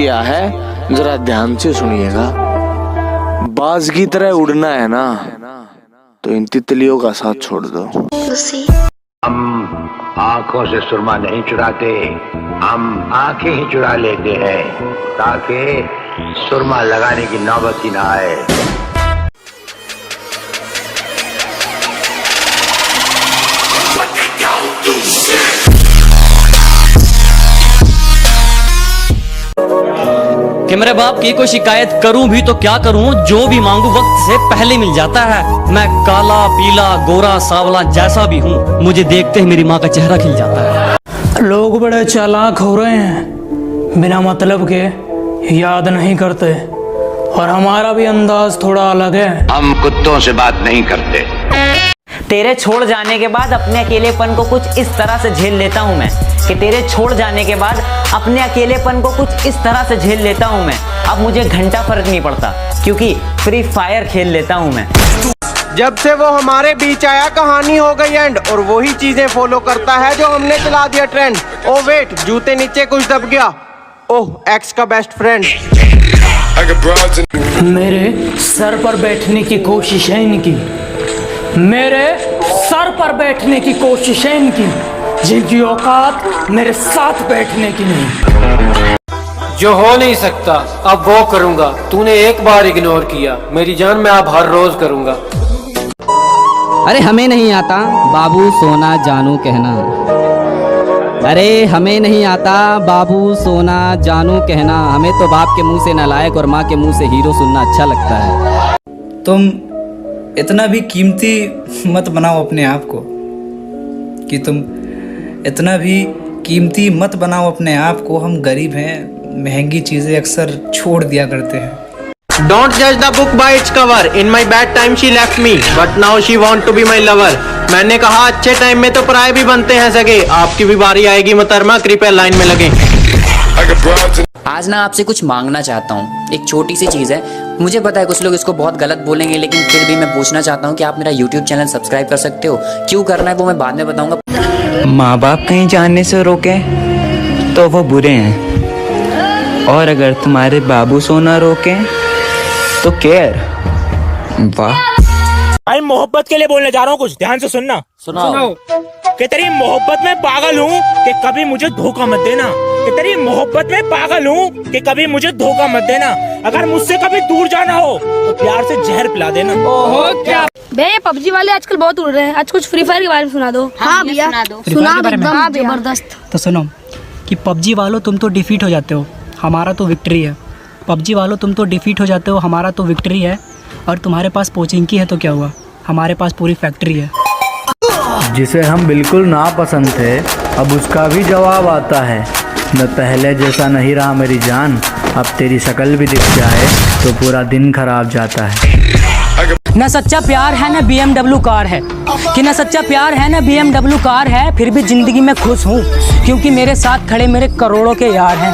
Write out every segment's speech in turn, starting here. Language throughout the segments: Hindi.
किया है, जरा ध्यान से सुनिएगा। बाज की तरह उड़ना है ना, तो इन तितलियों का साथ छोड़ दो। हम आंखों से सुरमा नहीं चुराते, हम आंखें ही चुरा लेते हैं ताकि सुरमा लगाने की नौबत ही ना आए। कि मेरे बाप की कोई शिकायत करूं भी तो क्या करूं, जो भी मांगू वक्त से पहले मिल जाता है। मैं काला पीला गोरा सावला जैसा भी हूं, मुझे देखते ही मेरी माँ का चेहरा खिल जाता है। लोग बड़े चालाक हो रहे हैं, बिना मतलब के याद नहीं करते, और हमारा भी अंदाज थोड़ा अलग है। हम कुत्तों से बात नहीं करते। तेरे छोड़ जाने के बाद अपने अकेलेपन को कुछ इस तरह से झेल लेता हूँ मैं, कि तेरे छोड़ जाने के बाद अपने अकेलेपन को कुछ इस तरह से झेल लेता हूँ मैं। अब मुझे घंटा फर्क नहीं पड़ता, क्योंकि फ्री फायर खेल लेता हूँ मैं। जब से वो हमारे बीच आया कहानी हो गई एंड, और वही चीजें फॉलो करता है जो हमने चला दिया ट्रेंड। ओ वेट, जूते नीचे कुछ दब गया। ओह, एक्स का बेस्ट फ्रेंड। मेरे सर पर बैठने की कोशिश है इनकी, मेरे सर पर बैठने की कोशिश है इनकी, जिनकी औकात मेरे साथ बैठने की नहीं। जो हो नहीं सकता अब वो करूंगा। तूने एक बार इग्नोर किया मेरी जान, मैं अब हर रोज करूंगा। अरे हमें नहीं आता बाबू सोना जानू कहना, अरे हमें नहीं आता बाबू सोना जानू कहना, हमें तो बाप के मुंह से नालायक और माँ के मुंह से हीरो सुनना अच्छा लगता है। तुम इतना भी कीमती मत बनाओ अपने आप को, कि तुम इतना भी कीमती मत बनाओ अपने आप को। हम गरीब हैं, महंगी चीज़ें अक्सर छोड़ दिया करते हैं। Don't judge the book by its cover. In my bad time she left me, but now she want to be my lover. मैंने कहा अच्छे टाइम में तो पराये भी बनते हैं सगे, आपकी भी बारी आएगी मोहतरमा, कृपया लाइन में लगे। आज ना आपसे कुछ मांगना चाहता हूँ, एक छोटी सी चीज़ है। मुझे पता है कुछ लोग इसको बहुत गलत बोलेंगे, लेकिन फिर भी मैं पूछना चाहता हूँ कि आप मेरा YouTube चैनल सब्सक्राइब कर सकते हो। क्यों करना है वो मैं बाद में बताऊँगा। माँ बाप कहीं जाने से रोके तो वो बुरे हैं, और अगर तुम्हारे बाबू सोना रोके तो केयर। वाह भाई, मोहब्बत के लिए बोलने जा रहा हूँ, कुछ ध्यान से सुनना। सुनाओ। कि तेरी मोहब्बत में पागल हूँ कि कभी मुझे धोखा मत देना, कि तेरी मोहब्बत में पागल हूँ कि कभी मुझे धोखा मत देना। अगर मुझसे कभी दूर जाना हो तो प्यार से जहर पिला देना। ओहो क्या भैया, पबजी वाले आजकल बहुत उड़ रहे हैं, आज कुछ फ्री फायर के बारे में सुना दो। हाँ भैया सुना, एकदम जबरदस्त। तो सुनो कि पबजी वालों तुम तो डिफीट हो जाते हो, हमारा तो विक्ट्री है। पबजी वालों तुम तो डिफीट हो जाते हो, हमारा तो विक्ट्री है। और तुम्हारे पास पोचिंकी है तो क्या हुआ, हमारे पास पूरी फैक्ट्री है। जिसे हम बिल्कुल ना पसंद थे, अब उसका भी जवाब आता है। मैं पहले जैसा नहीं रहा मेरी जान, अब तेरी शक्ल भी दिख जाए तो पूरा दिन खराब जाता है। न सच्चा प्यार है न BMW कार है, कि न सच्चा प्यार है न BMW कार है, फिर भी जिंदगी में खुश हूँ क्योंकि मेरे साथ खड़े मेरे करोड़ों के यार हैं।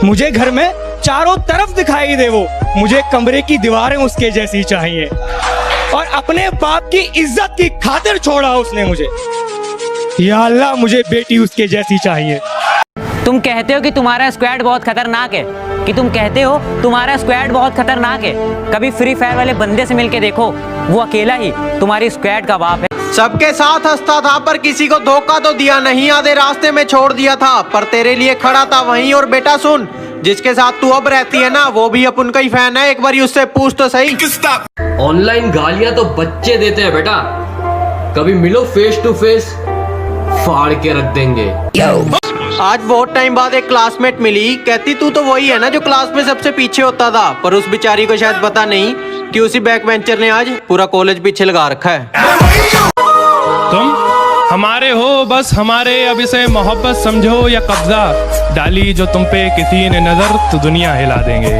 मुझे घर में चारों तरफ दिखाई दे वो, मुझे कमरे की दीवारें उसके जैसी चाहिए, और अपने बाप की इज्जत की खातिर छोड़ा उसने मुझे। या अल्लाह, मुझे बेटी उसके जैसी चाहिए। तुम कहते हो कि तुम्हारा स्क्वाड बहुत खतरनाक है, कि तुम कहते हो तुम्हारा स्क्वाड बहुत खतरनाक है। कभी फ्री फायर वाले बंदे से मिलके देखो, वो अकेला ही तुम्हारी स्क्वाड का बाप है। सबके साथ हंसता था पर किसी को धोखा तो दिया नहीं, आधे रास्ते में छोड़ दिया था पर तेरे लिए खड़ा था वहीं। और बेटा सुन, जिसके साथ तू अब रहती है ना, वो भी अपन का ही फैन है, एक बार उससे पूछ तो सही। ऑनलाइन गालियां तो बच्चे देते हैं बेटा, कभी मिलो फेस टू फेस, फाड़ के रख देंगे। आज बहुत टाइम बाद एक क्लासमेट मिली, कहती तू तो वही है ना जो क्लास में सबसे पीछे होता था, पर उस बेचारी को शायद पता नहीं कि उसी बैक बेंचर ने आज पूरा कॉलेज पीछे लगा रखा है। तुम हमारे हो बस हमारे, अब इसे मोहब्बत समझो या कब्जा, डाली जो तुम पे किसी ने नजर तो दुनिया हिला देंगे।